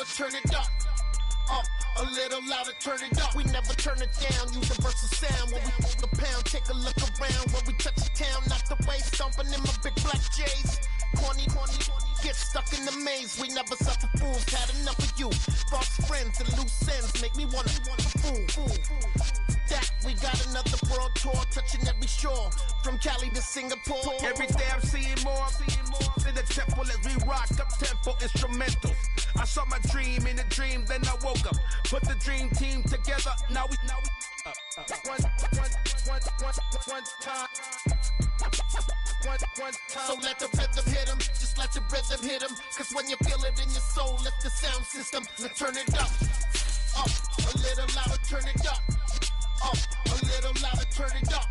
louder, turn it up. A little louder, turn it up. We never turn it down, universal sound. When we move the pound, take a look around. When we touch the town, knock the way, stomping in my big black J's. Corny, get stuck in the maze. We never suffer fools, had enough of you. False friends and loose ends make me wanna fool. That we got another world tour, touching every shore, from Cali to Singapore. Every day I'm seeing more in the temple as we rock up tempo instrumentals. I saw my dream in a dream, then I woke up. Put the dream team together. Now we one time. So let the rhythm hit 'em, just let the rhythm hit 'em. Cause when you feel it in your soul, lift the sound system. Let's turn it up, a little louder, turn it up, a little louder, turn it up.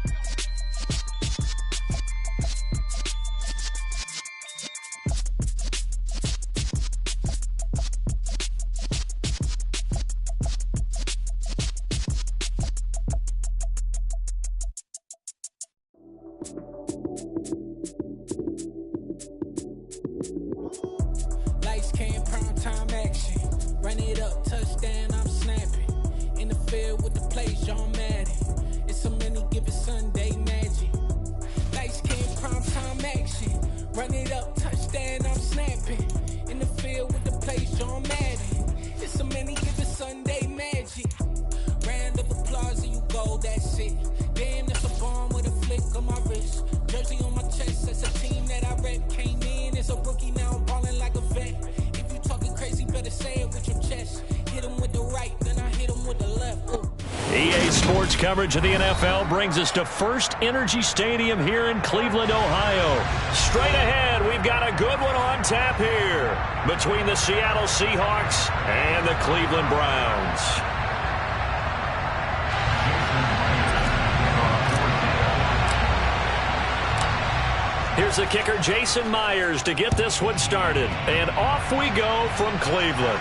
Lights came, prime time action. Run it up, touchdown, I'm snapping. In the field with the plays, John Madden. It's so many, give it Sunday magic. Lights came, prime time action. Run it up, touchdown, I'm snapping. In the field with the plays, John Madden. It's so many, give it Sunday magic. Round of applause and you go, that's it. Damn, that's a bomb with a flick on my wrist. Jersey on my chest, that's a team that I rep. Came in as a rookie, now I'm ballin' like a vet. If you talking crazy, better say it with your chest. Hit him with the right, then I hit him with the left. Ooh. EA Sports coverage of the NFL brings us to First Energy Stadium here in Cleveland, Ohio. Straight ahead, we've got a good one on tap here between the Seattle Seahawks and the Cleveland Browns. Here's the kicker, Jason Myers, to get this one started. And off we go from Cleveland.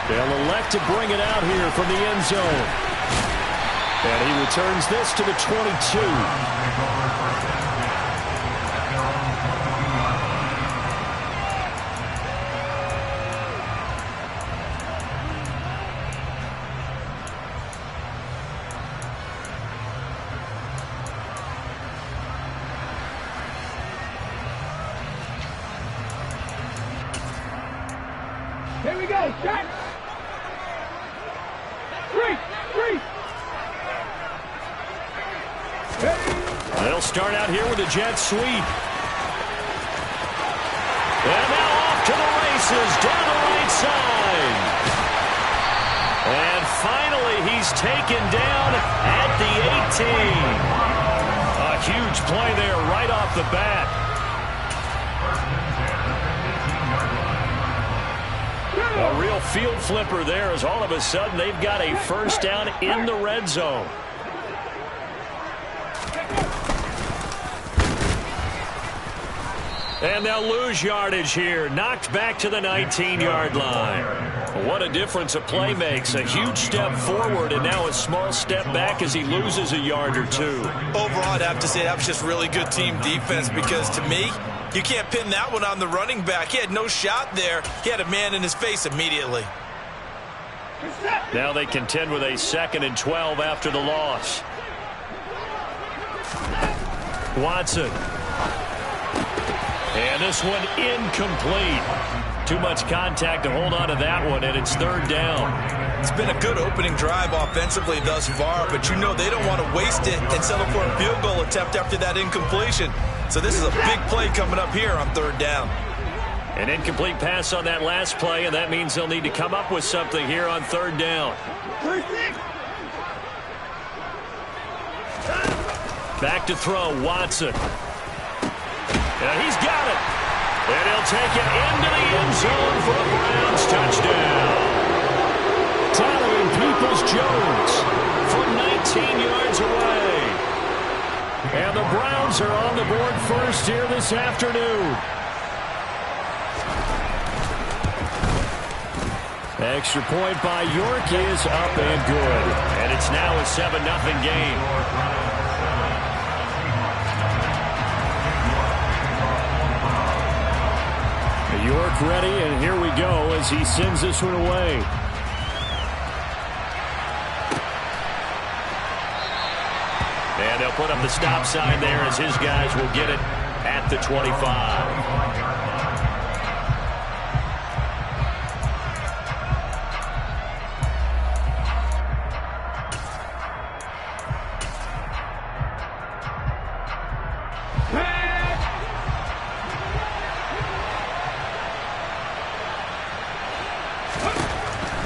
They'll elect to bring it out here from the end zone. And he returns this to the 22. Here we go, shot! Three! They'll start out here with a jet sweep. And now off to the races, down the right side. And finally, he's taken down at the 18. A huge play there right off the bat. A real field flipper there as all of a sudden they've got a first down in the red zone. And they'll lose yardage here. Knocked back to the 19-yard line. What a difference a play makes. A huge step forward and now a small step back as he loses a yard or two. Overall, I'd have to say that was just really good team defense because to me, you can't pin that one on the running back. He had no shot there. He had a man in his face immediately. Now they contend with a 2nd and 12 after the loss. Watson. And this one incomplete. Too much contact to hold on to that one, and it's 3rd down. It's been a good opening drive offensively thus far, but you know they don't want to waste it and settle for a field goal attempt after that incompletion. So this is a big play coming up here on 3rd down. An incomplete pass on that last play, and that means they'll need to come up with something here on 3rd down. Back to throw, Watson. And he's got it. And he'll take it into the end zone for a Browns touchdown. Tallying Peoples-Jones from 19 yards away. And the Browns are on the board first here this afternoon. Extra point by York is up and good. And it's now a 7-0 game. York ready, and here we go as as he sends this one away. And they'll put up the stop sign there as his guys will get it at the 25.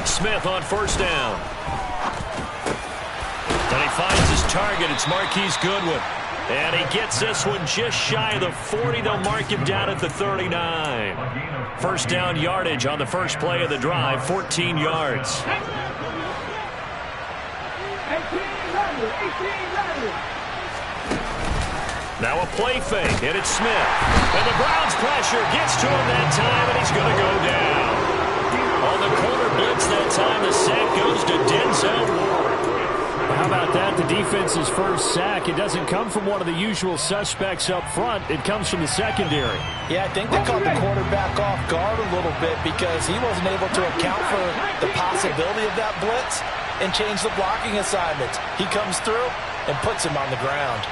Smith on first down. And he finds his target. It's Marquise Goodwin. And he gets this one just shy of the 40. They'll mark him down at the 39. First down yardage on the first play of the drive, 14 yards. 18 Now a play fake, and it's Smith. And the Browns pressure gets to him that time, and he's going to go down. On the corner blitz that time, the sack goes to Denzel Ward. How about that? The defense's first sack. It doesn't come from one of the usual suspects up front. It comes from the secondary. Yeah, I think they caught the quarterback off guard a little bit because he wasn't able to account for the possibility of that blitz and change the blocking assignments. He comes through and puts him on the ground.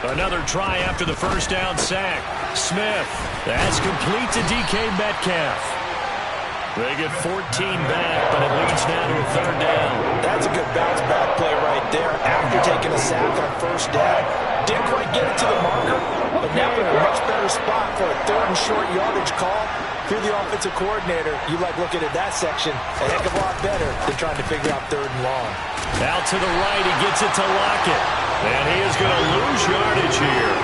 Another try after the first down sack. Smith. That's complete to DK Metcalf. They get 14 back, but it leads now to a third down. That's a good bounce back play right there after taking a sack on first down. Didn't quite get it to the marker, but now in a much better spot for a third and short yardage call. If you're the offensive coordinator, you like looking at that section a heck of a lot better than trying to figure out third and long. Out to the right, he gets it to Lockett. And he is going to lose yardage here.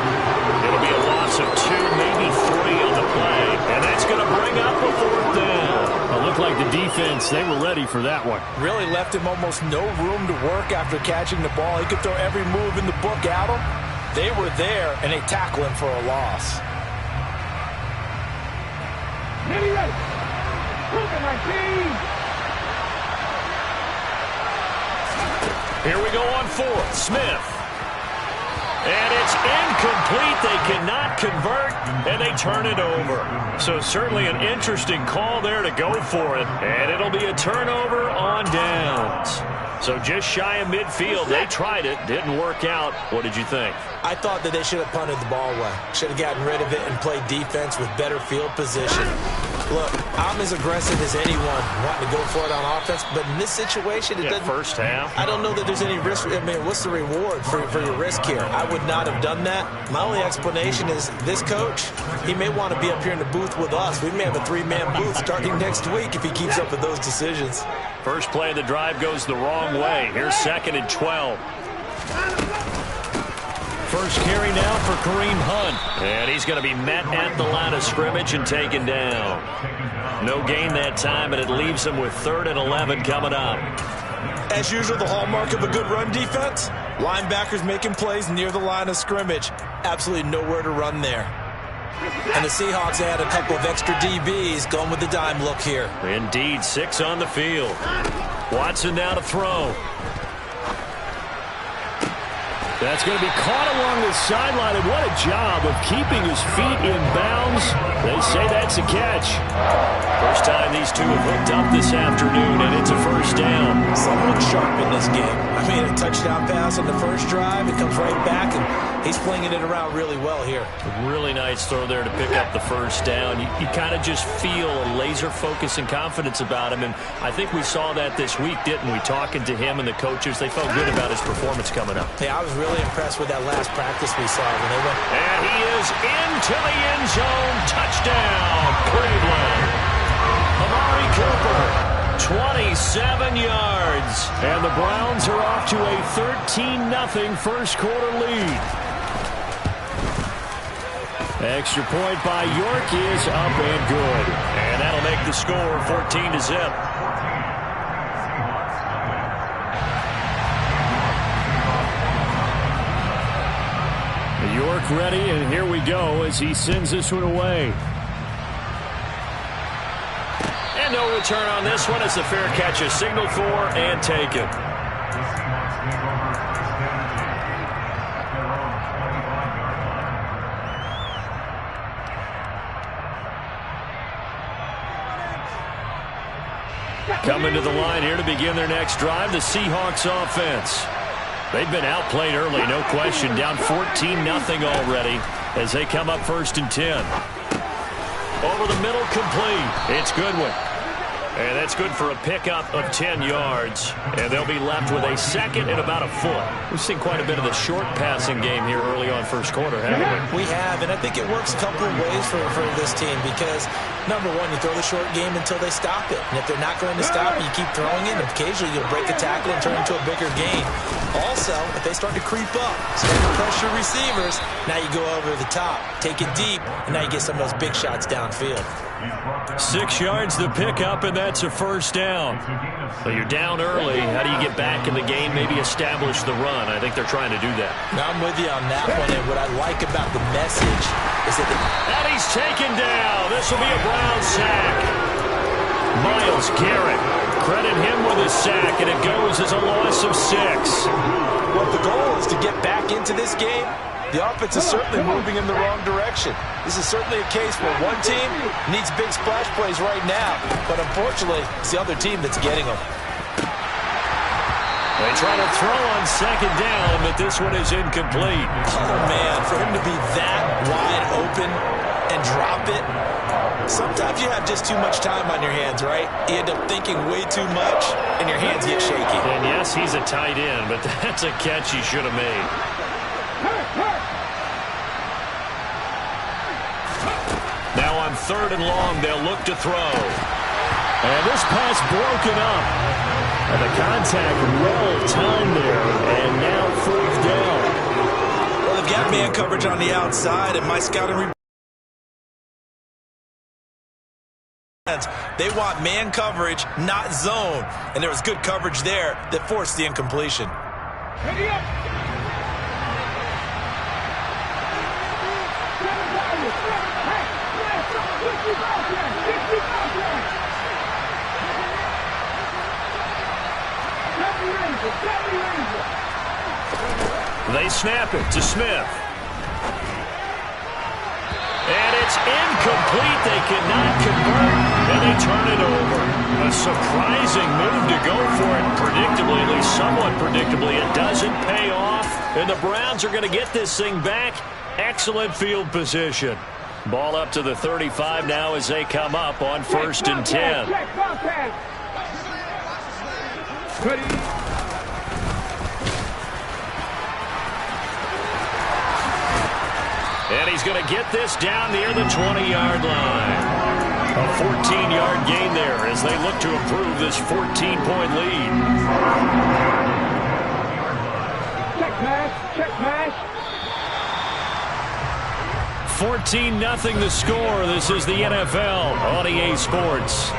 It'll be a loss of 2, maybe 3 on the play. And that's going to bring up a fourth down. It looked like the defense, they were ready for that one. Really left him almost no room to work after catching the ball. He could throw every move in the book at him. They were there, and they tackle him for a loss. Here we go on fourth. Smith. And it's incomplete. They cannot convert, and they turn it over. So certainly an interesting call there to go for it. And it'll be a turnover on downs. So just shy of midfield. They tried it. Didn't work out. What did you think? I thought that they should have punted the ball away. Should have gotten rid of it and played defense with better field position. Look, I'm as aggressive as anyone wanting to go for it on offense, but in this situation, it doesn't. First half. I don't know that there's any risk. I mean, what's the reward for your risk here? I would not have done that. My only explanation is this coach, he may want to be up here in the booth with us. We may have a 3-man booth starting next week if he keeps up with those decisions. First play of the drive goes the wrong way. Here's 2nd and 12. First carry now for Kareem Hunt. And he's going to be met at the line of scrimmage and taken down. No gain that time, and it leaves him with 3rd and 11 coming up. As usual, the hallmark of a good run defense, linebackers making plays near the line of scrimmage. Absolutely nowhere to run there. And the Seahawks add a couple of extra DBs going with the dime look here. Indeed, 6 on the field. Watson now to throw. That's going to be caught along the sideline, and what a job of keeping his feet in bounds. They say that's a catch. First time these two have hooked up this afternoon, and it's a first down. Someone sharp in this game. I mean, a touchdown pass on the first drive. It comes right back, and he's flinging it around really well here. A really nice throw there to pick up the first down. You kind of just feel a laser focus and confidence about him, and I think we saw that this week, didn't we? Talking to him and the coaches, they felt good about his performance coming up. Yeah, I was really impressed with that last practice we saw when they went. And he is into the end zone. Touchdown, Cleveland. Amari Cooper, 27 yards. And the Browns are off to a 13-0 first quarter lead. Extra point by York is up and good. And that'll make the score 14-0. York ready, and here we go as he sends this one away. And no return on this one as the fair catch is signaled for and taken. Coming to the line here to begin their next drive, the Seahawks offense. They've been outplayed early, no question. Down 14-0 already as they come up 1st and 10. Over the middle, complete. It's Goodwin. And that's good for a pickup of 10 yards. And they'll be left with a second and about a foot. We've seen quite a bit of the short passing game here early on first quarter, haven't we? We have, and I think it works a couple of ways for this team because, number one, you throw the short game until they stop it. And if they're not going to stop it, you keep throwing it, and occasionally you'll break a tackle and turn into a bigger gain. Also, if they start to creep up, start to pressure receivers, now you go over the top, take it deep, and now you get some of those big shots downfield. 6 yards to pick up, and that's a first down. So you're down early. How do you get back in the game, maybe establish the run? I think they're trying to do that. Now I'm with you on that one, and what I like about the message is that and he's taken down. This will be a Brown sack. Myles Garrett, credit him with a sack, and it goes as a loss of 6. Well, the goal is to get back into this game. The offense is certainly moving in the wrong direction. This is certainly a case where one team needs big splash plays right now, but unfortunately, it's the other team that's getting them. They try to throw on second down, but this one is incomplete. Oh, man, for him to be that wide open and drop it, sometimes you have just too much time on your hands, right? You end up thinking way too much, and your hands get shaky. And yes, he's a tight end, but that's a catch he should have made. Now on 3rd and long, they'll look to throw. And this pass broken up. And the contact well timed there. And now 4th down. Well, they've got man coverage on the outside, and my scouting they want man coverage, not zone. And there was good coverage there that forced the incompletion. Ready up. They snap it to Smith. And it's incomplete. They cannot convert, and they turn it over. A surprising move to go for it. Predictably, at least somewhat predictably, it doesn't pay off, and the Browns are going to get this thing back. Excellent field position. Ball up to the 35 now as they come up on 1st and 10. And he's going to get this down near the 20-yard line. A 14-yard gain there as they look to improve this 14-point lead. Check pass. 14-0 the score. This is the NFL on EA Sports.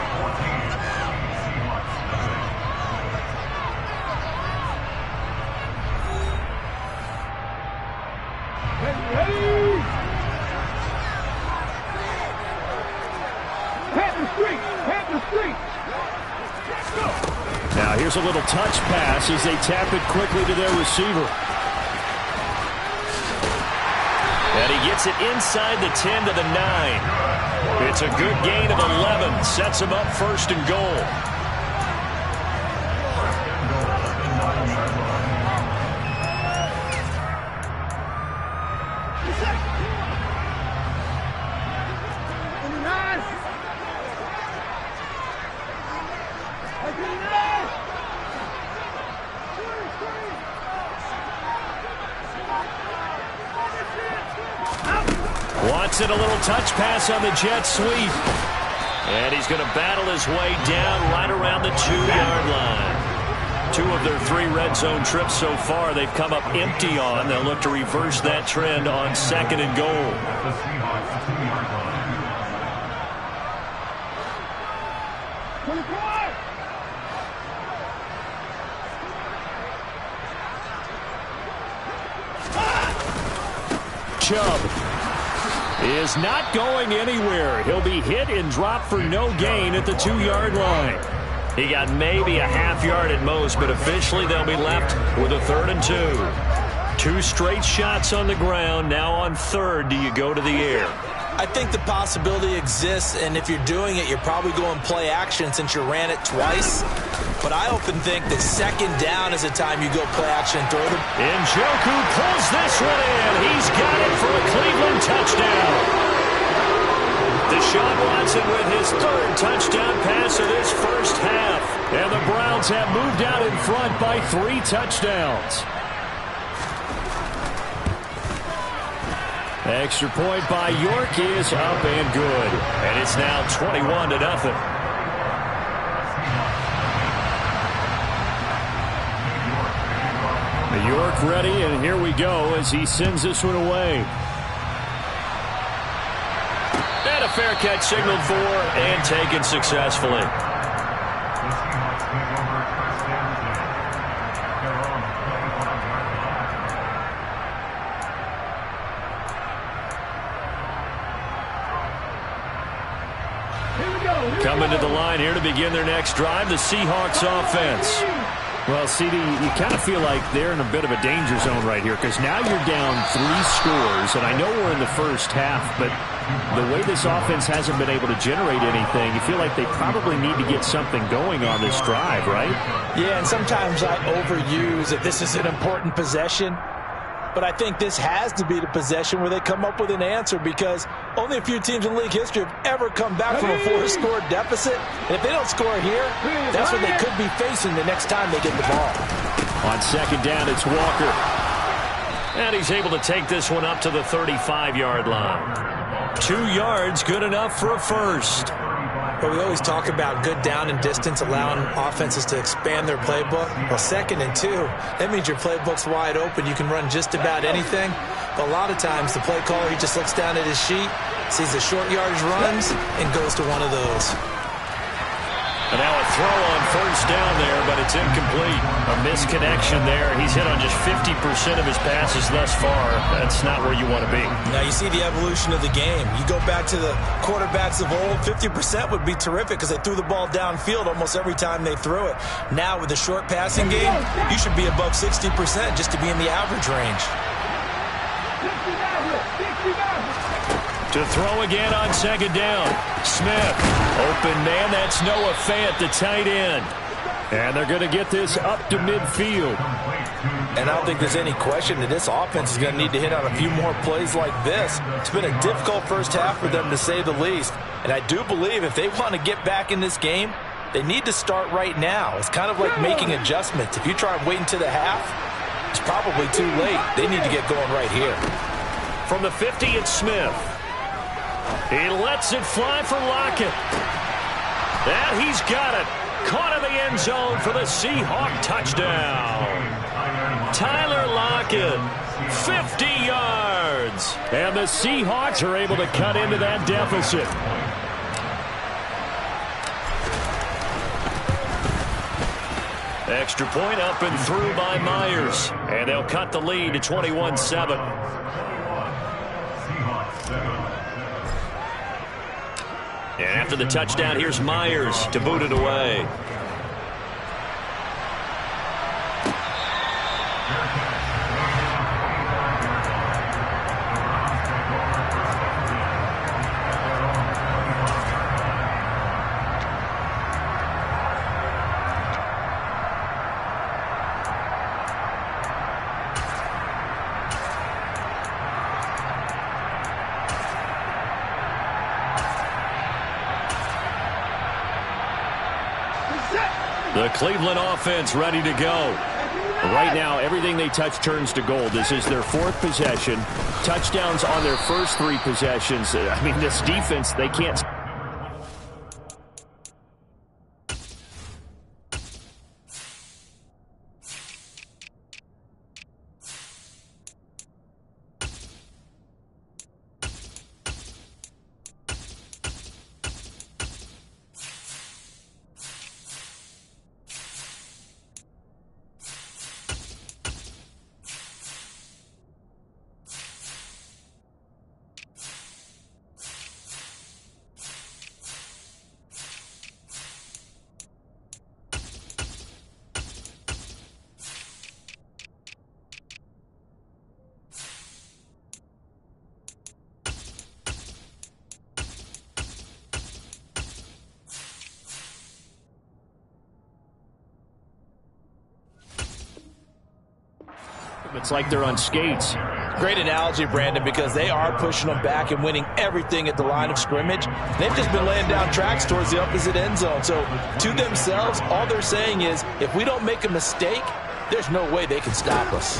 Now here's a little touch pass as they tap it quickly to their receiver. And he gets it inside the 10 to the 9. It's a good gain of 11. Sets him up 1st and goal. Watson, a little touch pass on the jet sweep. And he's going to battle his way down right around the 2-yard line. 2 of their 3 red zone trips so far they've come up empty on. They'll look to reverse that trend on 2nd and goal. Chubb is not going anywhere. He'll be hit and dropped for no gain at the 2-yard line. He got maybe a half yard at most, but officially they'll be left with a 3rd and 2. 2 straight shots on the ground. Now on 3rd, do you go to the air? I think the possibility exists, and if you're doing it, you're probably going play action since you ran it twice. But I often think that second down is the time you go play action and throw them. Njoku pulls this one in. He's got it for a Cleveland touchdown. Deshaun Watson with his third touchdown pass of this first half. And the Browns have moved out in front by 3 touchdowns. Extra point by York is up and good. And it's now 21-0. York ready, and here we go as he sends this one away. And a fair catch signaled for and taken successfully. Coming to the line here to begin their next drive, the Seahawks offense. Well, CD, you kind of feel like they're in a bit of a danger zone right here because now you're down 3 scores, and I know we're in the first half, but the way this offense hasn't been able to generate anything, you feel like they probably need to get something going on this drive, right? Yeah, and sometimes I overuse that this is an important possession. But I think this has to be the possession where they come up with an answer because only a few teams in league history have ever come back from a 4-score deficit. And if they don't score here, that's what they could be facing the next time they get the ball. On second down, it's Walker. And he's able to take this one up to the 35-yard line. 2 yards, good enough for a first. But we always talk about good down and distance, allowing offenses to expand their playbook. Well, 2nd and 2, that means your playbook's wide open. You can run just about anything. But a lot of times, the play caller, he just looks down at his sheet, sees the short yardage runs, and goes to one of those. And now a throw on first down there, but it's incomplete. A misconnection there. He's hit on just 50% of his passes thus far. That's not where you want to be. Now you see the evolution of the game. You go back to the quarterbacks of old, 50% would be terrific because they threw the ball downfield almost every time they threw it. Now with the short passing game, you should be above 60% just to be in the average range. To throw again on second down. Smith, open man, that's Noah Fant, the tight end. And they're going to get this up to midfield. And I don't think there's any question that this offense is going to need to hit on a few more plays like this. It's been a difficult first half for them, to say the least. And I do believe if they want to get back in this game, they need to start right now. It's kind of like making adjustments. If you try and wait until the half, it's probably too late. They need to get going right here. From the 50, it's Smith. He lets it fly for Lockett. And he's got it. Caught in the end zone for the Seahawk touchdown. Tyler Lockett, 50 yards. And the Seahawks are able to cut into that deficit. Extra point up and through by Myers. And they'll cut the lead to 21-7. And after the touchdown, here's Myers to boot it away. The Cleveland offense ready to go. Right now, everything they touch turns to gold. This is their 4th possession. Touchdowns on their first 3 possessions. I mean, this defense, they can't... It's like they're on skates. Great analogy, Brandon, because they are pushing them back and winning everything at the line of scrimmage. They've just been laying down tracks towards the opposite end zone. So to themselves, all they're saying is, if we don't make a mistake, there's no way they can stop us.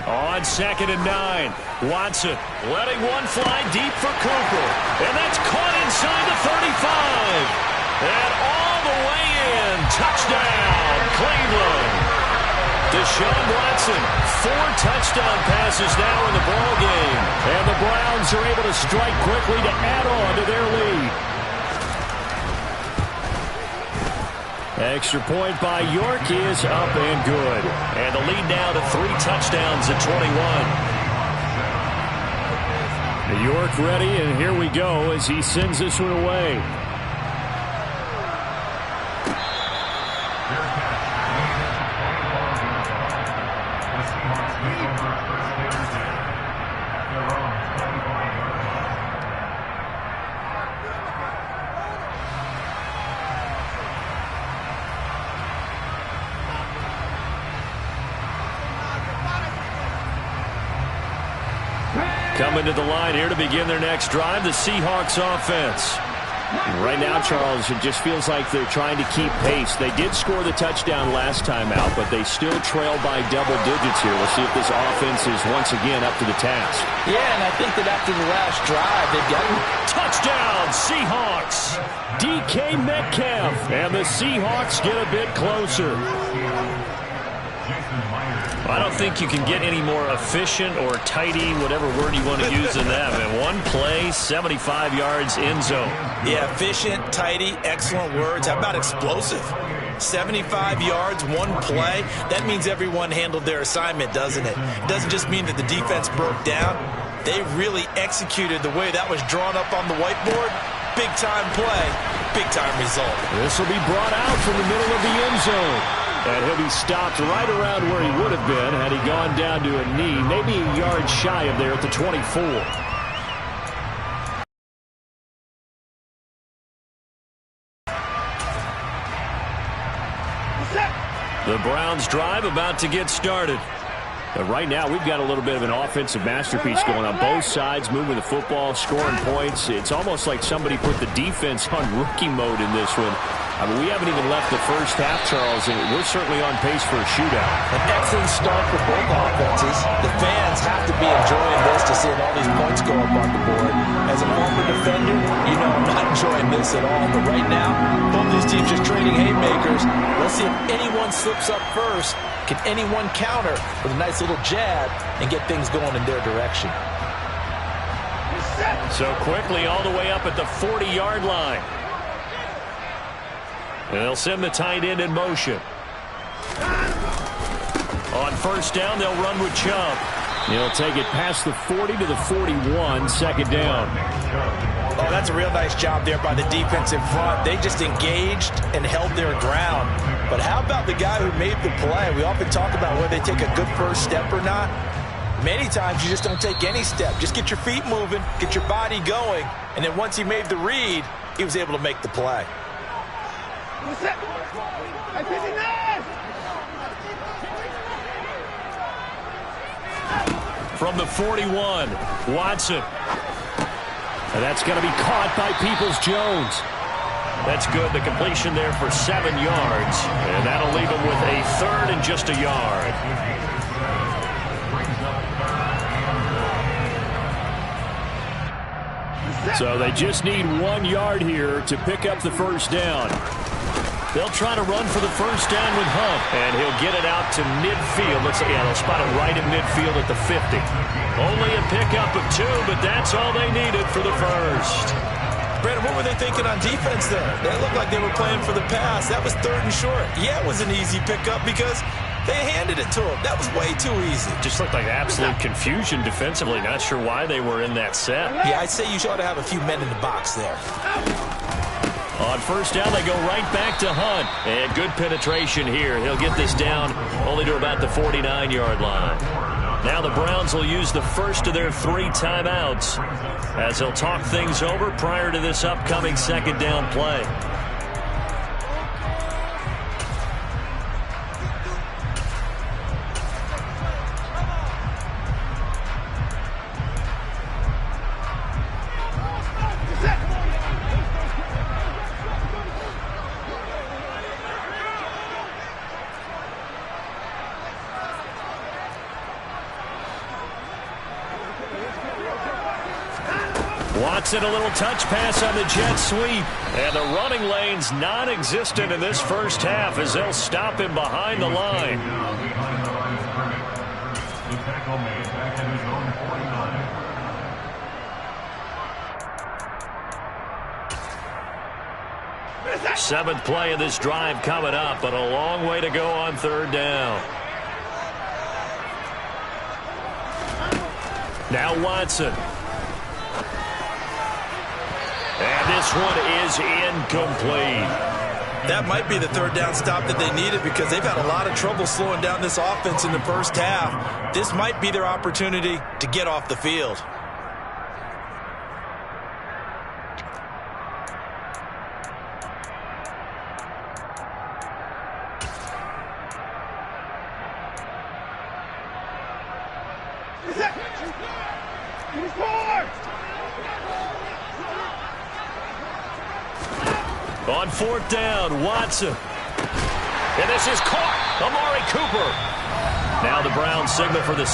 On 2nd and 9, Watson letting one fly deep for Cooper. And that's caught inside the 35. And all the way in. Touchdown, Cleveland. Deshaun Watson, 4 touchdown passes now in the ball game. And the Browns are able to strike quickly to add on to their lead. Extra point by York is up and good. And the lead now to 3 touchdowns at 21. York ready, and here we go as he sends this one away. Coming to the line here to begin their next drive, the Seahawks offense. And right now, Charles, it just feels like they're trying to keep pace. They did score the touchdown last time out, but they still trail by double digits here. We'll see if this offense is once again up to the task. Yeah, and I think that after the last drive, they've gotten touchdown, Seahawks. DK Metcalf, and the Seahawks get a bit closer. I don't think you can get any more efficient or tidy, whatever word you want to use in that. And one play, 75 yards in zone. Yeah, efficient, tidy, excellent words. How about explosive? 75 yards, one play. That means everyone handled their assignment, doesn't it? It doesn't just mean that the defense broke down. They really executed the way that was drawn up on the whiteboard. Big-time play, big-time result. This will be brought out from the middle of the end zone. And he'll be stopped right around where he would have been had he gone down to a knee, maybe a yard shy of there at the 24. The Browns drive about to get started. But right now, we've got a little bit of an offensive masterpiece going on both sides, moving the football, scoring points. It's almost like somebody put the defense on rookie mode in this one. I mean, we haven't even left the first half, Charles, and we're certainly on pace for a shootout. An excellent start for both offenses. The fans have to be enjoying this to see all these points go up on the board. As a former defender, you know I'm not enjoying this at all. But right now, both these teams just trading haymakers. Let's see if anyone slips up first. Can anyone counter with a nice little jab and get things going in their direction? So quickly all the way up at the 40-yard line. And they'll send the tight end in motion. On first down, they'll run with Chubb. He'll take it past the 40 to the 41, second down. Oh, that's a real nice job there by the defense in front. They just engaged and held their ground. But how about the guy who made the play? We often talk about whether they take a good first step or not. Many times you just don't take any step. Just get your feet moving, get your body going, and then once he made the read, he was able to make the play. From the 41, Watson. And that's going to be caught by Peoples-Jones. That's good. The completion there for 7 yards. And that'll leave him with a third and just a yard. So they just need 1 yard here to pick up the first down. They'll try to run for the first down with Hunt. And he'll get it out to midfield. They'll spot him right in midfield at the 50. Only a pickup of 2, but that's all they needed for the first. Brandon, what were they thinking on defense there? That looked like they were playing for the pass. That was 3rd and short. Yeah, it was an easy pickup because they handed it to him. That was way too easy. Just looked like absolute confusion defensively. Not sure why they were in that set. Yeah, I'd say you ought to have a few men in the box there. On first down, they go right back to Hunt. And good penetration here. He'll get this down only to about the 49-yard line. Now the Browns will use the first of their 3 timeouts as they'll talk things over prior to this upcoming second down play. Watson, a little touch pass on the jet sweep. And the running lane's non-existent in this first half as they'll stop him behind the line. Seventh play of this drive coming up, but a long way to go on third down. Now Watson. And this one is incomplete. That might be the third down stop that they needed because they've had a lot of trouble slowing down this offense in the first half. This might be their opportunity to get off the field. On fourth down, Watson. And this is caught. Amari Cooper. Now the Browns signal for the...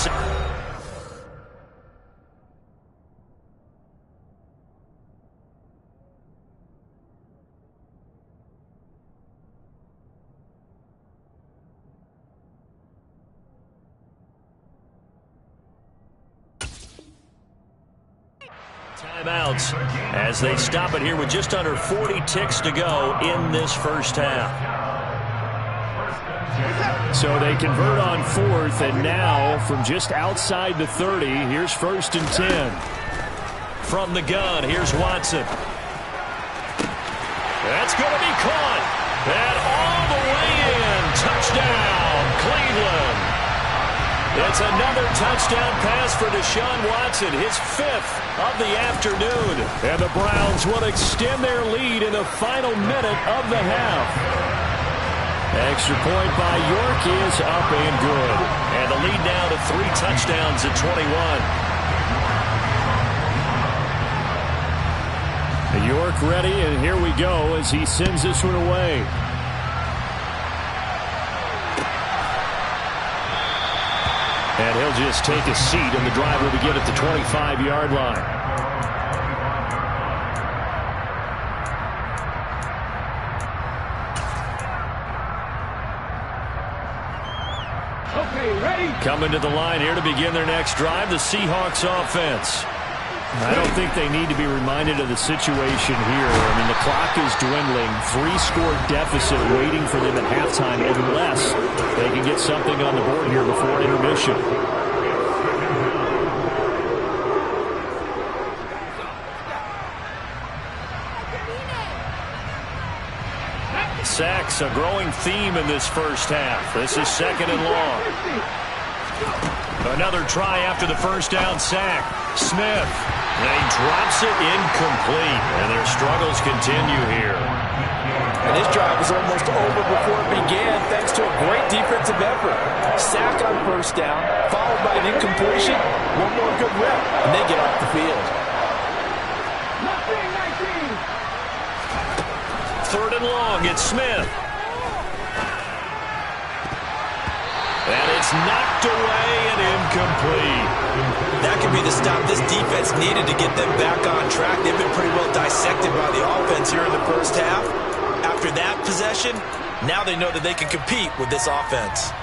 Timeouts as they stop it here with just under 40 ticks to go in this first half. So they convert on fourth, and now from just outside the 30, here's 1st and 10. From the gun, here's Watson. That's going to be caught. And all the way in. Touchdown, Cleveland. It's another touchdown pass for Deshaun Watson, his 5th of the afternoon. And the Browns will extend their lead in the final minute of the half. Extra point by York is up and good. And the lead now to 3 touchdowns at 21. York ready, and here we go as he sends this one away. And he'll just take a seat, and the drive will begin at the 25-yard line. Okay, ready? Coming to the line here to begin their next drive, the Seahawks offense. I don't think they need to be reminded of the situation here. I mean, the clock is dwindling. 3-score deficit waiting for them at halftime unless they can get something on the board here before intermission. Sacks, a growing theme in this first half. This is 2nd and long. Another try after the first down sack. Smith. And he drops it incomplete. And their struggles continue here. And this drive was almost over before it began thanks to a great defensive effort. Sack on first down, followed by an incompletion. One more good rep, and they get off the field. 3rd and long, it's Smith. And it's knocked away and incomplete. That could be the stop this defense needed to get them back on track. They've been pretty well dissected by the offense here in the first half. After that possession, now they know that they can compete with this offense.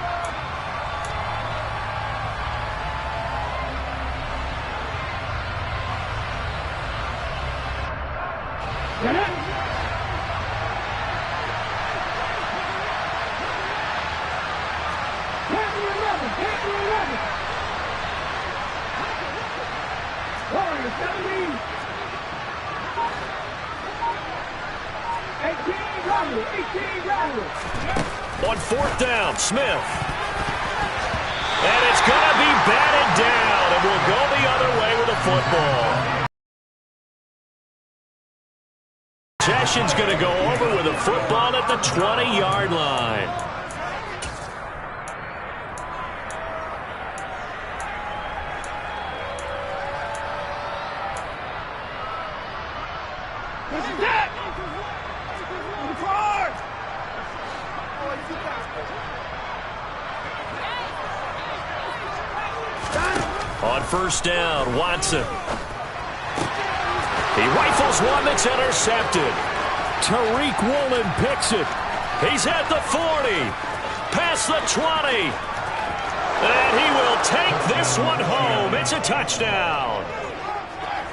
On 4th down, Smith. And it's going to be batted down, and we'll go the other way with the football. Possession's going to go over with a football at the 20-yard line. On 1st down, Watson. He rifles one that's intercepted. Tariq Woolen picks it. He's at the 40. Past the 20. And he will take this one home. It's a touchdown.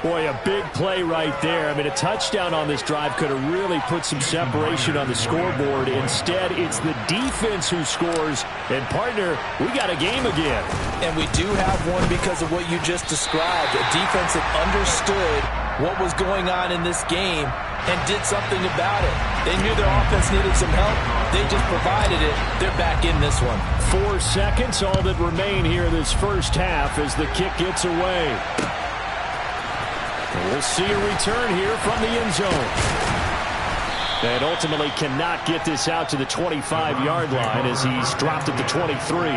Boy, a big play right there. I mean, a touchdown on this drive could have really put some separation on the scoreboard. Instead, it's the defense who scores. And, partner, we got a game again. And we do have one because of what you just described. A defense that understood what was going on in this game and did something about it. They knew their offense needed some help. They just provided it. They're back in this one. 4 seconds, all that remain here this first half as the kick gets away. And we'll see a return here from the end zone. And ultimately cannot get this out to the 25-yard line as he's dropped at the 23.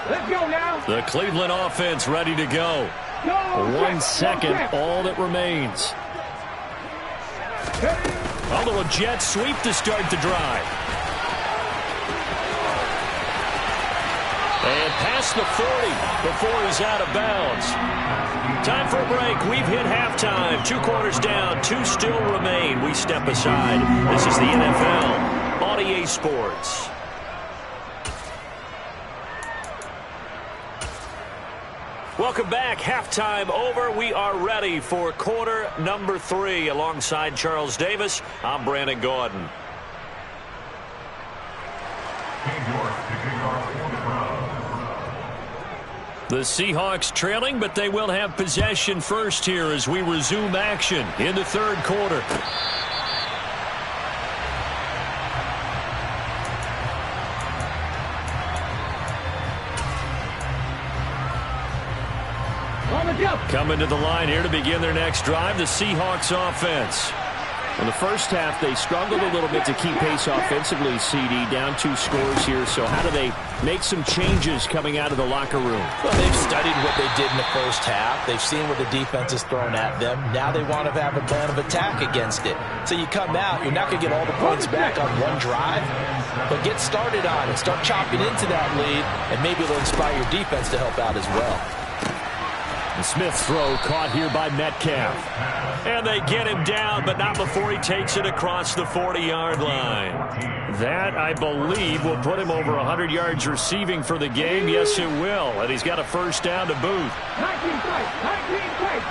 Let's go now. The Cleveland offense ready to go. 1 second, all that remains. A little jet sweep to start the drive. And past the 40 before he's out of bounds. Time for a break. We've hit halftime. 2 quarters down. 2 still remain. We step aside. This is the NFL on EA Sports. Welcome back. Halftime over. We are ready for quarter number 3. Alongside Charles Davis, I'm Brandon Gaudin. The Seahawks trailing, but they will have possession first here as we resume action in the third quarter. Coming to the line here to begin their next drive, the Seahawks offense. In the first half, they struggled a little bit to keep pace offensively, CD, down 2 scores here. So how do they make some changes coming out of the locker room? Well, they've studied what they did in the first half. They've seen what the defense has thrown at them. Now they want to have a plan of attack against it. So you come out, you're not going to get all the points back on one drive, but get started on it. Start chopping into that lead, and maybe it'll inspire your defense to help out as well. The Smith's throw caught here by Metcalf. And they get him down, but not before he takes it across the 40-yard line. That, I believe, will put him over 100 yards receiving for the game. Yes, it will. And he's got a first down to boot. 19 plays. 19 plays.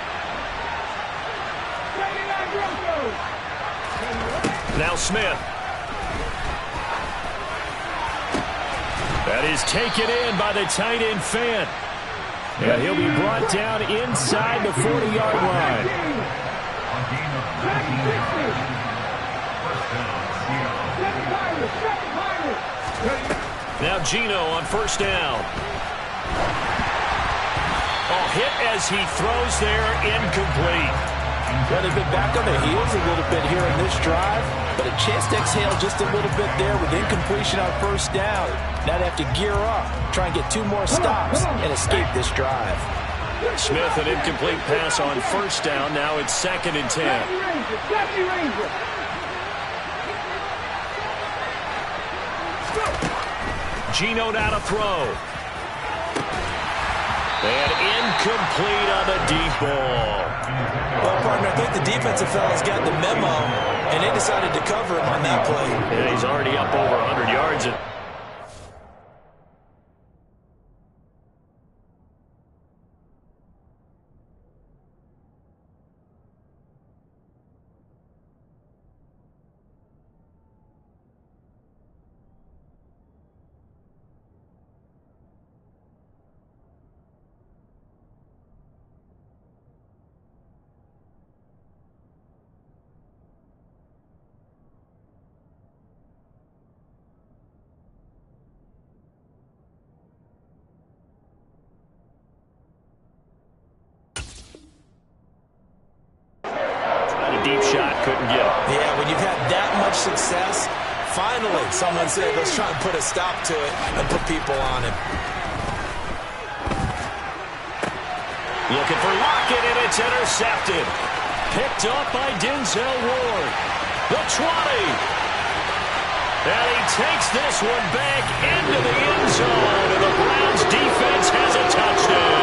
Now Smith. That is taken in by the tight end Fant. And he'll be brought down inside the 40-yard line. Now Geno on first down. Hit as he throws there, incomplete. Well, they've been back on their heels a little bit here in this drive, but a chance to exhale just a little bit there with incompletion on first down. Now they have to gear up, try and get 2 more stops and escape this drive. Smith, an incomplete pass on first down. Now it's 2nd and 10. Geno now to throw. And incomplete on the deep ball. Well, partner, I think the defensive fellas got the memo, and they decided to cover him on that play. And he's already up over 100 yards. Deep shot, couldn't get it. Yeah, when you've had that much success, finally someone said, let's try and put a stop to it and put people on him. Looking for Lockett, and it's intercepted. Picked up by Denzel Ward. The 20. And he takes this one back into the end zone, and the Browns defense has a touchdown.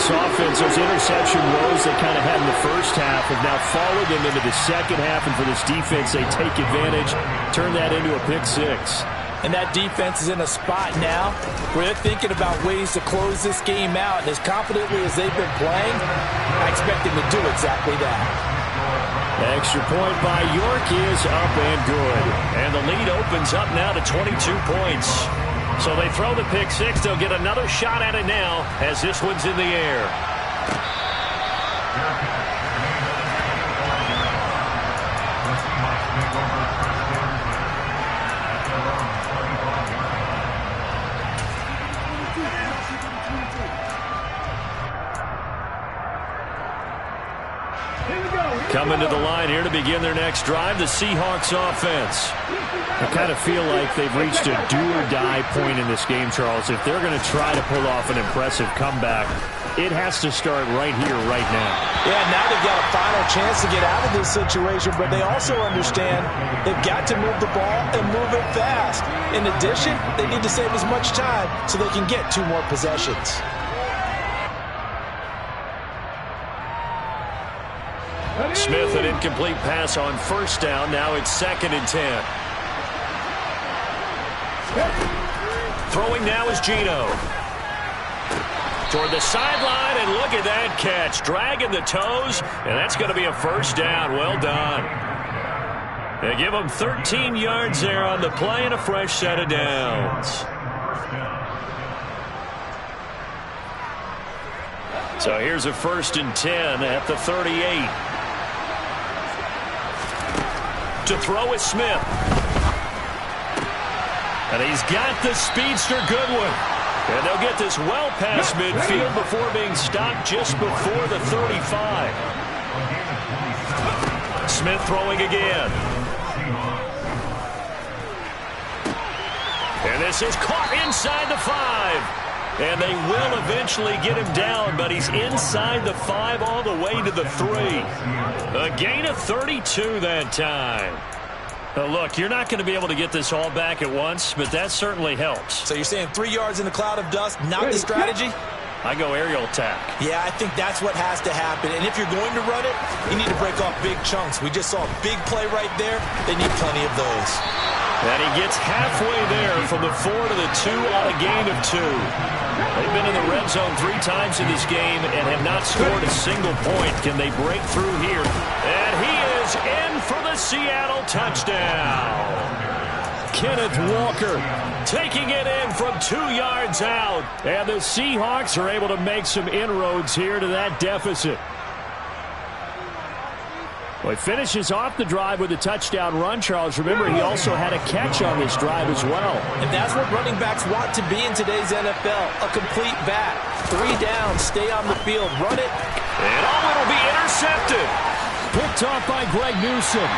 Seahawks offense, those interception woes they kind of had in the first half have now followed them into the second half, and for this defense, they take advantage, turn that into a pick six. And that defense is in a spot now where they're thinking about ways to close this game out, and as confidently as they've been playing, I expect them to do exactly that. Extra point by York is up and good. And the lead opens up now to 22 points. So they throw the pick six. They'll get another shot at it now as this one's in the air. Coming to the line here to begin their next drive, the Seahawks offense. I kind of feel like they've reached a do-or-die point in this game, Charles. If they're going to try to pull off an impressive comeback, it has to start right here, right now. Yeah, now they've got a final chance to get out of this situation, but they also understand they've got to move the ball and move it fast. In addition, they need to save as much time so they can get 2 more possessions. Smith, an incomplete pass on first down. Now it's 2nd and 10. Throwing now is Geno. Toward the sideline, and look at that catch. Dragging the toes, and that's going to be a first down. Well done. They give him 13 yards there on the play and a fresh set of downs. So here's a 1st and 10 at the 38. To throw is Smith. And he's got the speedster Goodwin. And they'll get this well past midfield before being stopped just before the 35. Smith throwing again. And this is caught inside the 5. And they will eventually get him down, but he's inside the 5 all the way to the 3. A gain of 32 that time. Look, you're not going to be able to get this all back at once, but that certainly helps. So you're saying 3 yards in a cloud of dust, not the strategy? I go aerial attack. Yeah, I think that's what has to happen. And if you're going to run it, you need to break off big chunks. We just saw a big play right there. They need plenty of those. And he gets halfway there from the 4 to the 2 on a gain of 2. They've been in the red zone 3 times in this game and have not scored a single point. Can they break through here? And he is in for the Seattle touchdown. Kenneth Walker taking it in from 2 yards out. And the Seahawks are able to make some inroads here to that deficit. Well, he finishes off the drive with a touchdown run, Charles. Remember, he also had a catch on this drive as well. And that's what running backs want to be in today's NFL, a complete back. 3 down, stay on the field, run it. And it'll be intercepted. Picked off by Greg Newsome.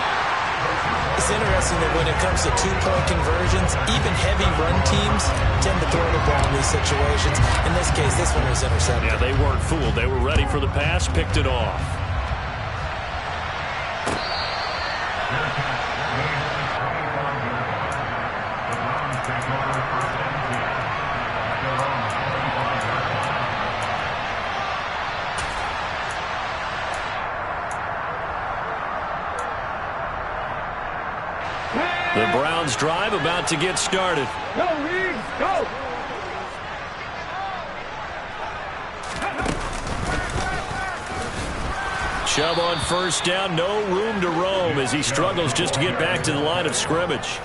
It's interesting that when it comes to 2-point conversions, even heavy run teams tend to throw the ball in these situations. In this case, this one was intercepted. Yeah, they weren't fooled. They were ready for the pass, picked it off. The Browns drive about to get started. Go, Reed, go! Chubb on first down, no room to roam as he struggles just to get back to the line of scrimmage.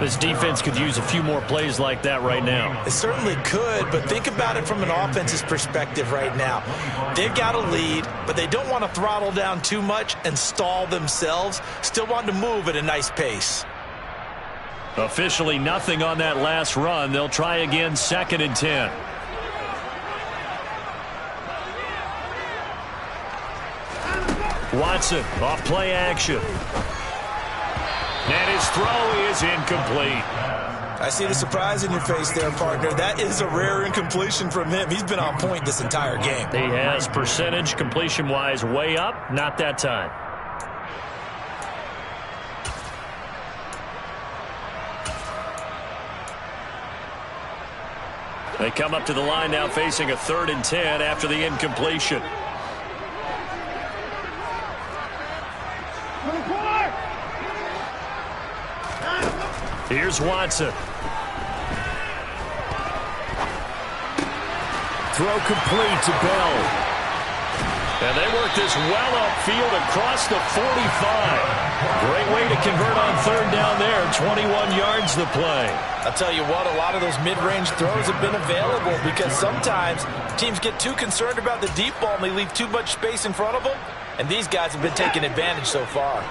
This defense could use a few more plays like that right now. It certainly could, but think about it from an offense's perspective right now. They've got a lead, but they don't want to throttle down too much and stall themselves. Still want to move at a nice pace. Officially nothing on that last run. They'll try again, 2nd and 10. Watson off play action. And his throw is incomplete. I see the surprise in your face there, partner. That is a rare incompletion from him. He's been on point this entire game. He has percentage completion-wise way up. Not that time. They come up to the line now facing a 3rd and 10 after the incompletion. Here's Watson. Throw complete to Bell. And they work this well upfield across the 45. Great way to convert on 3rd down there. 21 yards the play. I'll tell you what, a lot of those mid-range throws have been available because sometimes teams get too concerned about the deep ball and they leave too much space in front of them. And these guys have been taking advantage so far.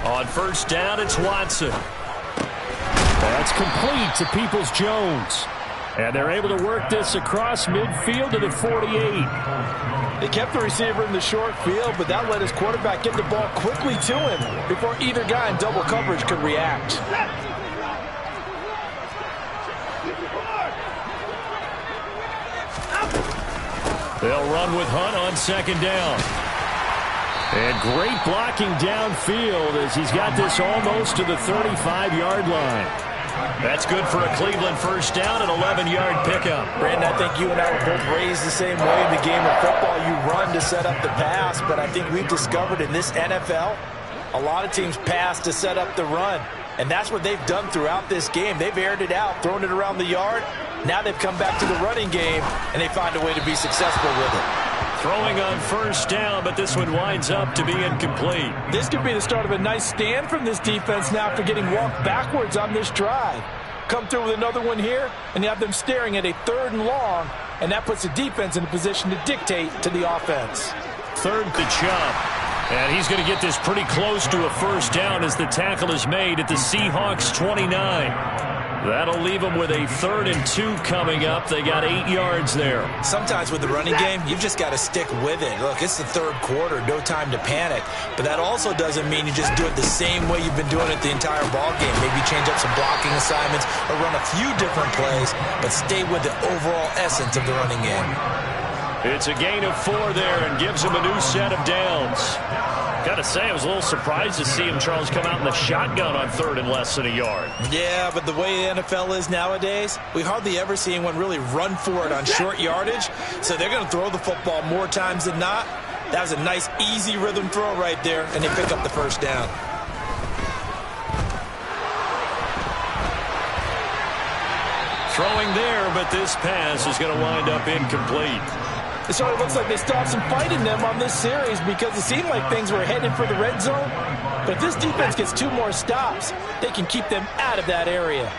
On 1st down, it's Watson. That's complete to Peoples-Jones. And they're able to work this across midfield to the 48. They kept the receiver in the short field, but that let his quarterback get the ball quickly to him before either guy in double coverage could react. They'll run with Hunt on 2nd down. And great blocking downfield as he's got this almost to the 35-yard line. That's good for a Cleveland 1st down, an 11-yard pickup. Brandon, I think you and I were both raised the same way in the game of football. You run to set up the pass, but I think we've discovered in this NFL, a lot of teams pass to set up the run. And that's what they've done throughout this game. They've aired it out, thrown it around the yard. Now they've come back to the running game, and they find a way to be successful with it. Throwing on 1st down, but this one winds up to be incomplete. This could be the start of a nice stand from this defense now after getting walked backwards on this drive. Come through with another one here, and you have them staring at a 3rd and long, and that puts the defense in a position to dictate to the offense. 3rd to Chubb. And he's going to get this pretty close to a 1st down as the tackle is made at the Seahawks 29. That'll leave them with a 3rd and 2 coming up. They got 8 yards there. Sometimes with the running game, you've just got to stick with it. Look, it's the 3rd quarter, no time to panic. But that also doesn't mean you just do it the same way you've been doing it the entire ball game. Maybe change up some blocking assignments or run a few different plays, but stay with the overall essence of the running game. It's a gain of 4 there and gives him a new set of downs. Got to say, I was a little surprised to see him, Charles, come out in the shotgun on 3rd and less than a yard. Yeah, but the way the NFL is nowadays, we hardly ever see anyone really run for it on short yardage. So they're going to throw the football more times than not. That was a nice, easy rhythm throw right there, and they pick up the 1st down. Throwing there, but this pass is going to wind up incomplete. It sort of looks like they stopped some fight in them on this series because it seemed like things were headed for the red zone. But if this defense gets 2 more stops, they can keep them out of that area.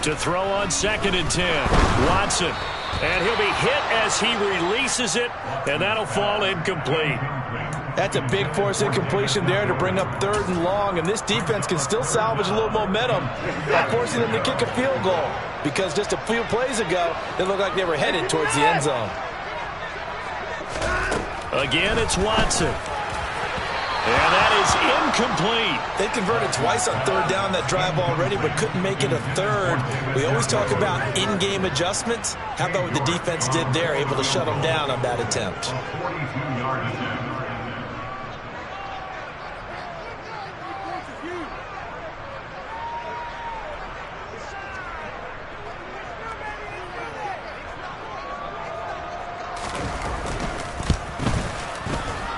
To throw on 2nd and 10, Watson. And he'll be hit as he releases it, and that'll fall incomplete. That's a big force incompletion there to bring up 3rd and long, and this defense can still salvage a little momentum by forcing them to kick a field goal, because just a few plays ago, they looked like they were headed towards the end zone. Again, it's Watson. And that is incomplete. They converted twice on 3rd down that drive already, but couldn't make it a 3rd. We always talk about in-game adjustments. How about what the defense did there, able to shut them down on that attempt?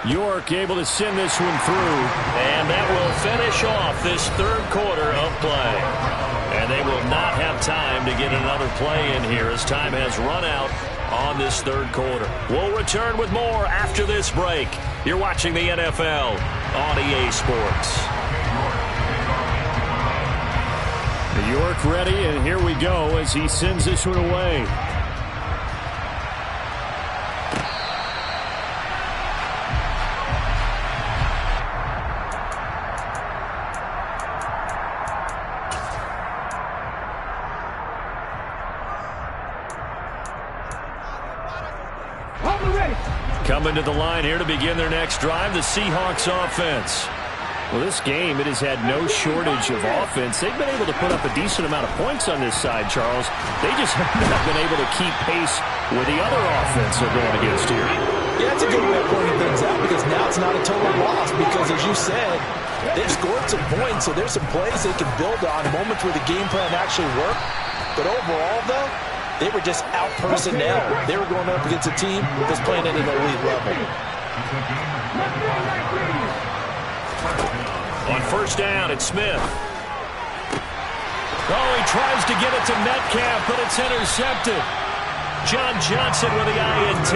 York able to send this one through, and that will finish off this 3rd quarter of play. And they will not have time to get another play in here as time has run out on this 3rd quarter. We'll return with more after this break. You're watching the NFL on EA Sports. York ready, and here we go as he sends this one away. Coming to the line here to begin their next drive, the Seahawks offense. Well, this game, it has had no shortage of offense. They've been able to put up a decent amount of points on this side, Charles. They just haven't been able to keep pace with the other offense they're going against here. Yeah, that's a good way of pointing things out because now it's not a total loss because, as you said, they've scored some points, so there's some plays they can build on, moments where the game plan actually worked. But overall, though, they were just out-personnel. They were going up against a team that's playing at an elite level. On first down, it's Smith. Oh, he tries to get it to Metcalf, but it's intercepted. John Johnson with the INT.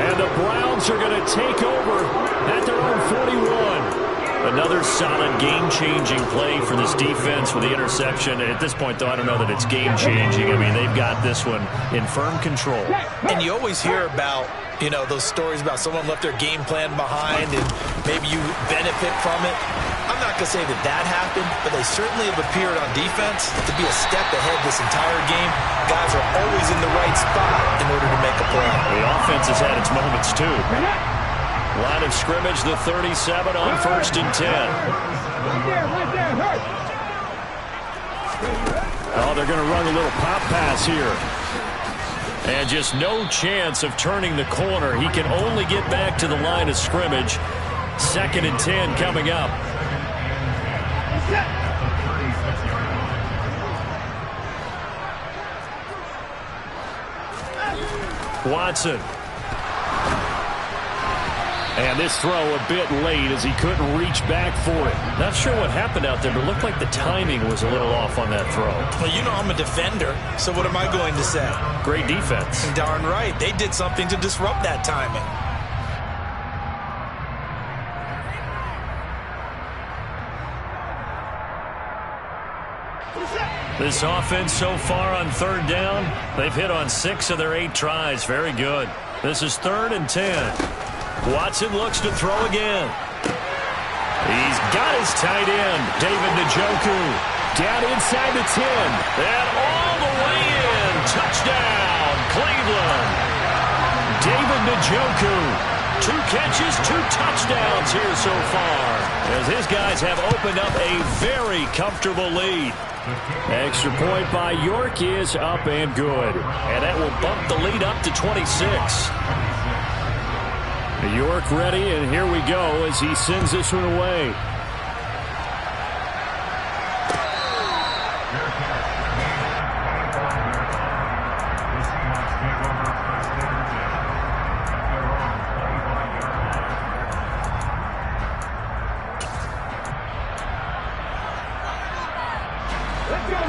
And the Browns are going to take over at their own 41. Another solid game-changing play for this defense with the interception. At this point, though, I don't know that it's game-changing. I mean, they've got this one in firm control. And you always hear about, you know, those stories about someone left their game plan behind and maybe you benefit from it. I'm not going to say that that happened, but they certainly have appeared on defense to be a step ahead this entire game. Guys are always in the right spot in order to make a play. The offense has had its moments, too. Line of scrimmage, the 37 on first and 10. Oh, they're going to run a little pop pass here. And just no chance of turning the corner. He can only get back to the line of scrimmage. Second and 10 coming up. Watson. And this throw a bit late as he couldn't reach back for it. Not sure what happened out there, but it looked like the timing was a little off on that throw. Well, you know I'm a defender, so what am I going to say? Great defense. Darn right. They did something to disrupt that timing. This offense so far on third down, they've hit on 6 of their 8 tries. Very good. This is 3rd and 10. Watson looks to throw again. He's got his tight end, David Njoku. Down inside the 10. And all the way in. Touchdown, Cleveland. David Njoku. 2 catches, 2 touchdowns here so far, as his guys have opened up a very comfortable lead. Extra point by York is up and good. And that will bump the lead up to 26. York ready, and here we go as he sends this one away.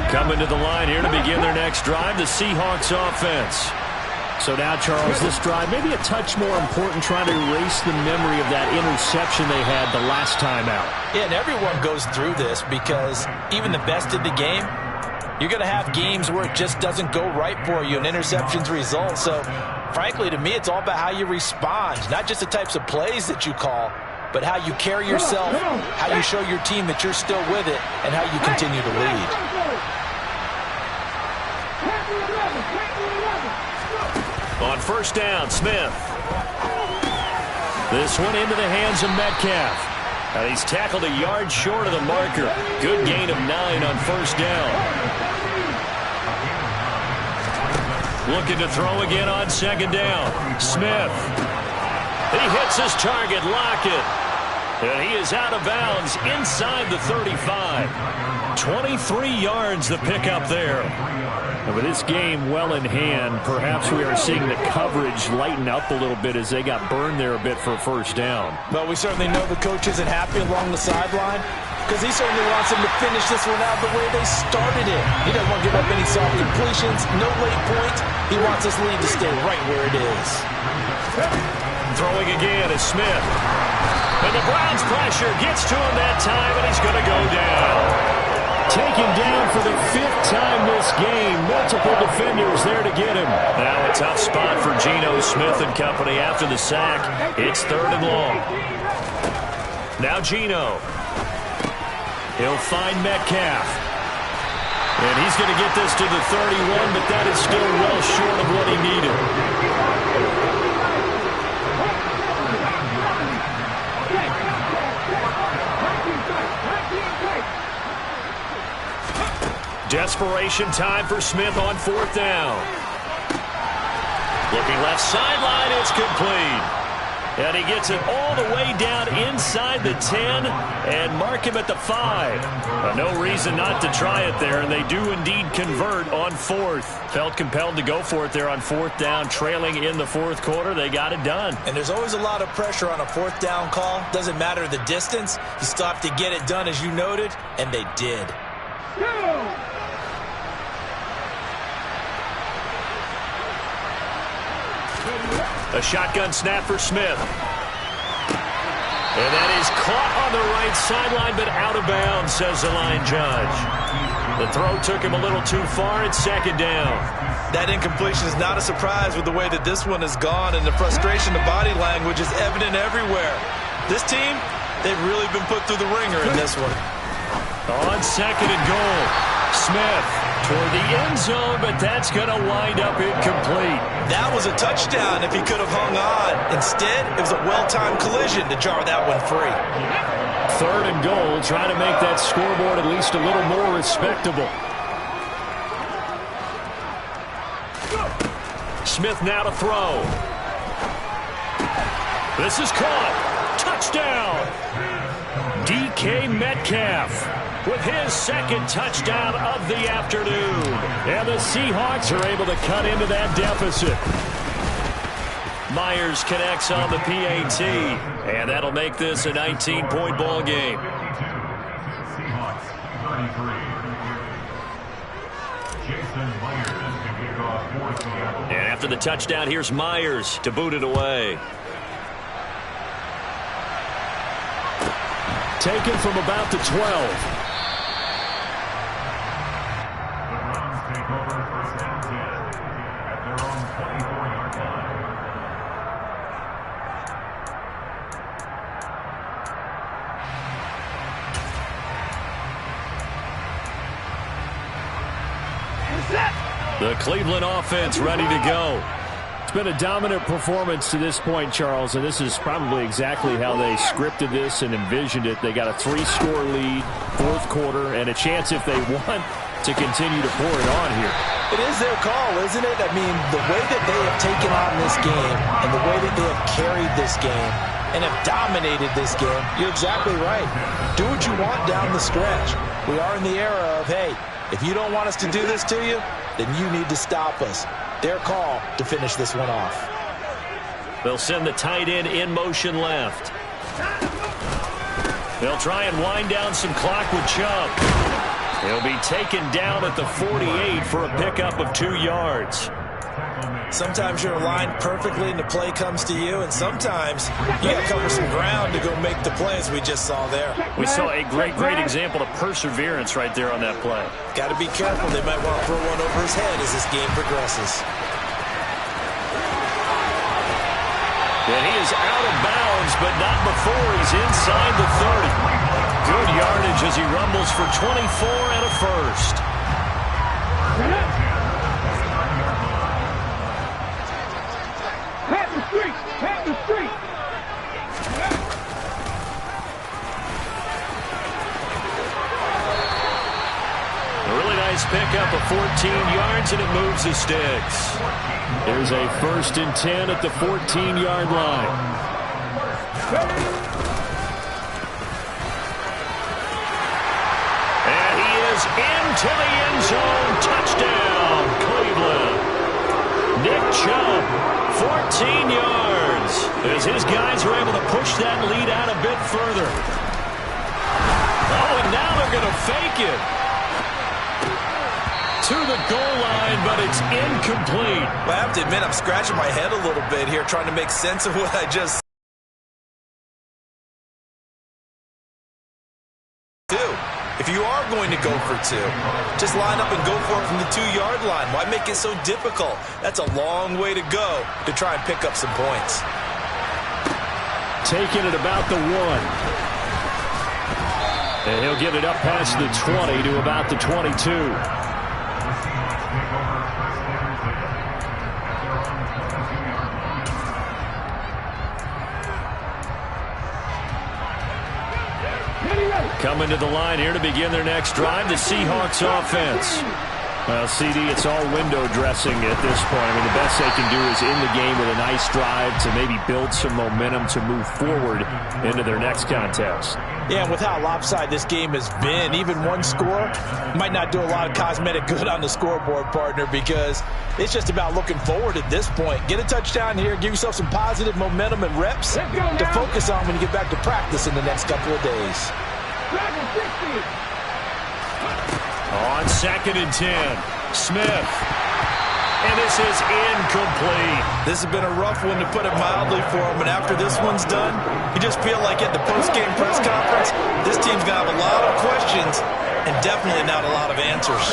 Coming to the line here to begin their next drive, the Seahawks offense. So now, Charles, this drive maybe a touch more important, trying to erase the memory of that interception they had the last time out. Yeah, and everyone goes through this because even the best of the game, you're going to have games where it just doesn't go right for you and interceptions result. So, frankly, to me, it's all about how you respond, not just the types of plays that you call, but how you carry yourself, how you show your team that you're still with it, and how you continue to lead. On first down, Smith. This one into the hands of Metcalf. And he's tackled a yard short of the marker. Good gain of 9 on first down. Looking to throw again on second down. Smith. He hits his target, Lockett. And he is out of bounds inside the 35. 23 yards the pickup there. And with this game well in hand, perhaps we are seeing the coverage lighten up a little bit as they got burned there a bit for a first down. Well, we certainly know the coach isn't happy along the sideline because he certainly wants them to finish this one out the way they started it. He doesn't want to give up any soft completions, no late points. He wants this lead to stay right where it is. Throwing again is Smith. And the Browns pressure gets to him that time, and he's going to go down. Taken down for the 5th time this game. Multiple defenders there to get him. Now a tough spot for Geno Smith and company after the sack. It's 3rd and long. Now Geno. He'll find Metcalf. And he's going to get this to the 31, but that is still well short of what he needed. desperation time for Smith on 4th down. Looking left sideline, it's complete. And he gets it all the way down inside the 10 and mark him at the 5. No reason not to try it there, and they do indeed convert on 4th. Felt compelled to go for it there on 4th down, trailing in the 4th quarter. They got it done. And there's always a lot of pressure on a 4th down call. Doesn't matter the distance. You still have to get it done, as you noted, and they did. A shotgun snap for Smith. And that is caught on the right sideline, but out of bounds, says the line judge. The throw took him a little too far. It's 2nd down. That incompletion is not a surprise with the way that this one has gone, and the frustration, the body language is evident everywhere. This team, they've really been put through the ringer in this one. On 2nd and goal, Smith toward the end zone, but that's going to wind up incomplete. That was a touchdown if he could have hung on. Instead, it was a well-timed collision to jar that one free. 3rd and goal, trying to make that scoreboard at least a little more respectable. Smith now to throw. This is caught. Touchdown. DK Metcalf with his 2nd touchdown of the afternoon. And the Seahawks are able to cut into that deficit. Myers connects on the PAT, and that'll make this a 19-point ball game. Seahawks 33. And after the touchdown, here's Myers to boot it away. Taken from about the 12. Take over 1st and 10 at their own 24-yard line. The Cleveland offense ready to go. It's been a dominant performance to this point, Charles, and this is probably exactly how they scripted this and envisioned it. They got a 3-score lead, 4th quarter, and a chance if they want to continue to pour it on here. It is their call, isn't it? I mean, the way that they have taken on this game and the way that they have carried this game and have dominated this game, you're exactly right. Do what you want down the stretch. We are in the era of, hey, if you don't want us to do this to you, then you need to stop us. Their call to finish this one off. They'll send the tight end in motion left. They'll try and wind down some clock with Chubb. He'll be taken down at the 48 for a pickup of 2 yards. Sometimes you're aligned perfectly and the play comes to you, and sometimes you got to cover some ground to go make the play, as we just saw there. We saw a great example of perseverance right there on that play. Got to be careful. They might want to throw one over his head as this game progresses. And he is out of bounds, but not before he's inside the 30. Good yardage as he rumbles for 24 and a first. Pat the street! Pat the street! A really nice pickup of 14 yards, and it moves the sticks. There's a 1st and 10 at the 14-yard line. And he is into the end zone. Touchdown, Cleveland. Nick Chubb, 14 yards, as his guys are able to push that lead out a bit further. Oh, and now they're going to fake it to the goal line, but it's incomplete. Well, I have to admit, I'm scratching my head a little bit here, trying to make sense of what I just do. If you are going to go for 2, just line up and go for it from the 2-yard line. Why make it so difficult? That's a long way to go to try and pick up some points. Taking it about the 1. And he'll get it up past the 20 to about the 22. Coming to the line here to begin their next drive, the Seahawks offense. Well, CD, it's all window dressing at this point. I mean, the best they can do is in the game with a nice drive to maybe build some momentum to move forward into their next contest. Yeah, and with how lopsided this game has been, even one score might not do a lot of cosmetic good on the scoreboard, partner, because it's just about looking forward at this point. Get a touchdown here, give yourself some positive momentum and reps to focus on when you get back to practice in the next couple of days. On 2nd and 10, Smith. And this is incomplete. This has been a rough one, to put it mildly, for him. And after this one's done, you just feel like at the post-game press conference, this team's going to have a lot of questions and definitely not a lot of answers.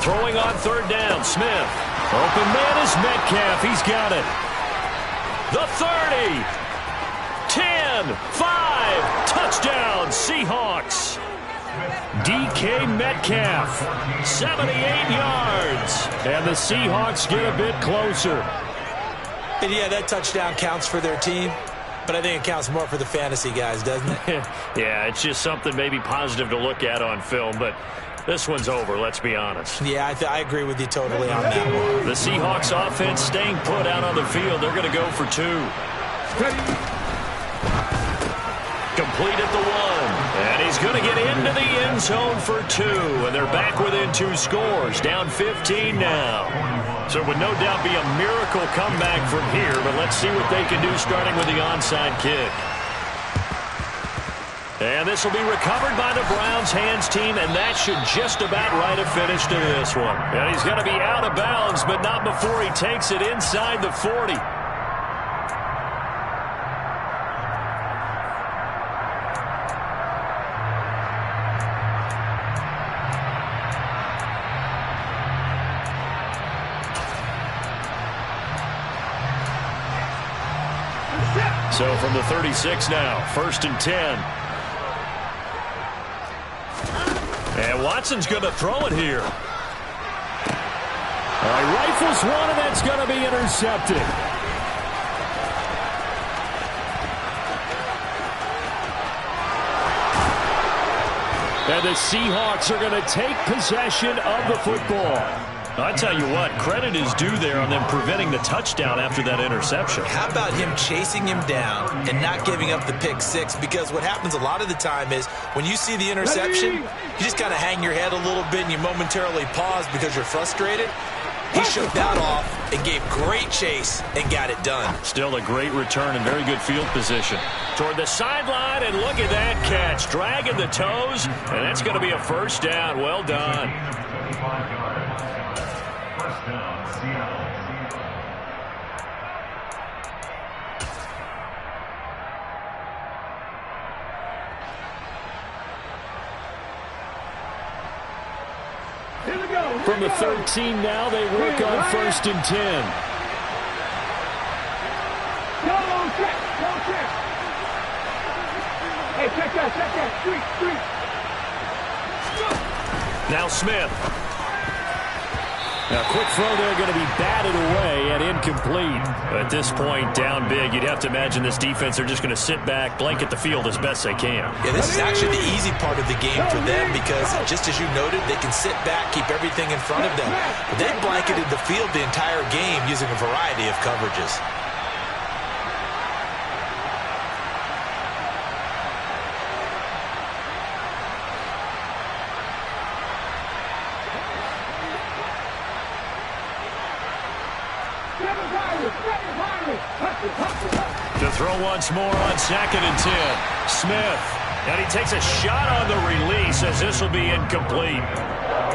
Throwing on 3rd down, Smith. Open man is Metcalf. He's got it. The 30. 10. 5. Touchdown, Seahawks. DK Metcalf, 78 yards. And the Seahawks get a bit closer. And yeah, that touchdown counts for their team, but I think it counts more for the fantasy guys, doesn't it? Yeah, it's just something maybe positive to look at on film, but this one's over, let's be honest. Yeah, I agree with you totally on that one. The Seahawks offense staying put out on the field. They're going to go for 2. Complete at the 1. And he's going to get into the end zone for 2. And they're back within 2 scores. Down 15 now. So it would no doubt be a miracle comeback from here. But let's see what they can do starting with the onside kick. And this will be recovered by the Browns hands team. And that should just about write a finish to this one. And he's going to be out of bounds, but not before he takes it inside the 40. So from the 36 now, 1st and 10. And Watson's going to throw it here. All right, rifles one, and that's going to be intercepted. And the Seahawks are going to take possession of the football. I tell you what, credit is due there on them preventing the touchdown after that interception. How about him chasing him down and not giving up the pick 6? Because what happens a lot of the time is when you see the interception, you just kind of hang your head a little bit and you momentarily pause because you're frustrated. He shook that off and gave great chase and got it done. Still a great return and very good field position. Toward the sideline, and look at that catch. Dragging the toes, and that's going to be a 1st down. Well done. From the 13 now, they work on 1st and 10. Hey, check that, street. Now Smith. Now, quick throw there, going to be batted away and incomplete. At this point, down big, you'd have to imagine this defense are just going to sit back, blanket the field as best they can. Yeah, this is actually the easy part of the game for them because, just as you noted, they can sit back, keep everything in front of them. But they blanketed the field the entire game using a variety of coverages. To throw once more on 2nd and 10. Smith. And he takes a shot on the release as this will be incomplete.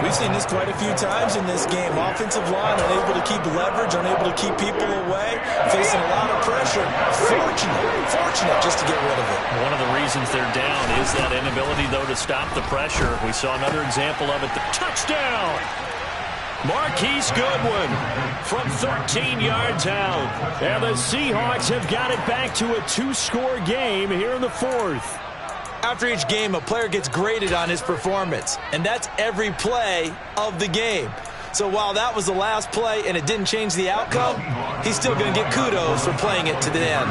We've seen this quite a few times in this game. Offensive line unable to keep leverage, unable to keep people away, facing a lot of pressure. Fortunate just to get rid of it. One of the reasons they're down is that inability, though, to stop the pressure. We saw another example of it. The touchdown! Marquise Goodwin from 13 yards out. And the Seahawks have got it back to a 2-score game here in the 4th. After each game, a player gets graded on his performance, and that's every play of the game. So while that was the last play and it didn't change the outcome, he's still going to get kudos for playing it to the end.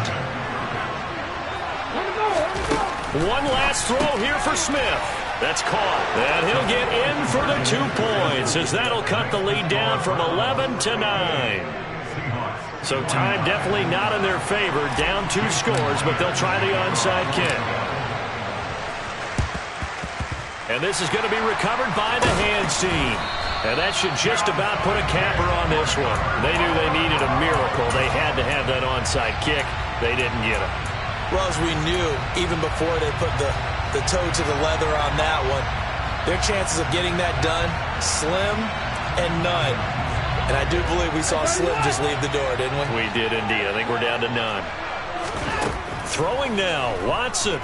One last throw here for Smith. That's caught. And he'll get in for the 2 points, as that'll cut the lead down from 11 to 9. So time definitely not in their favor. Down 2 scores, but they'll try the onside kick. And this is going to be recovered by the hands team. And that should just about put a capper on this one. They knew they needed a miracle. They had to have that onside kick. They didn't get it. Well, as we knew, even before they put the toe to the leather on that one, their chances of getting that done, slim and none. And I do believe we saw Slim just leave the door, didn't we? We did indeed. I think we're down to none. Throwing now, Watson.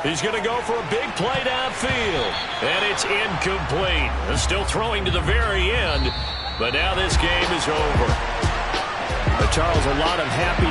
He's going to go for a big play downfield. And it's incomplete. Still throwing to the very end. But now this game is over. Charles, a lot of happy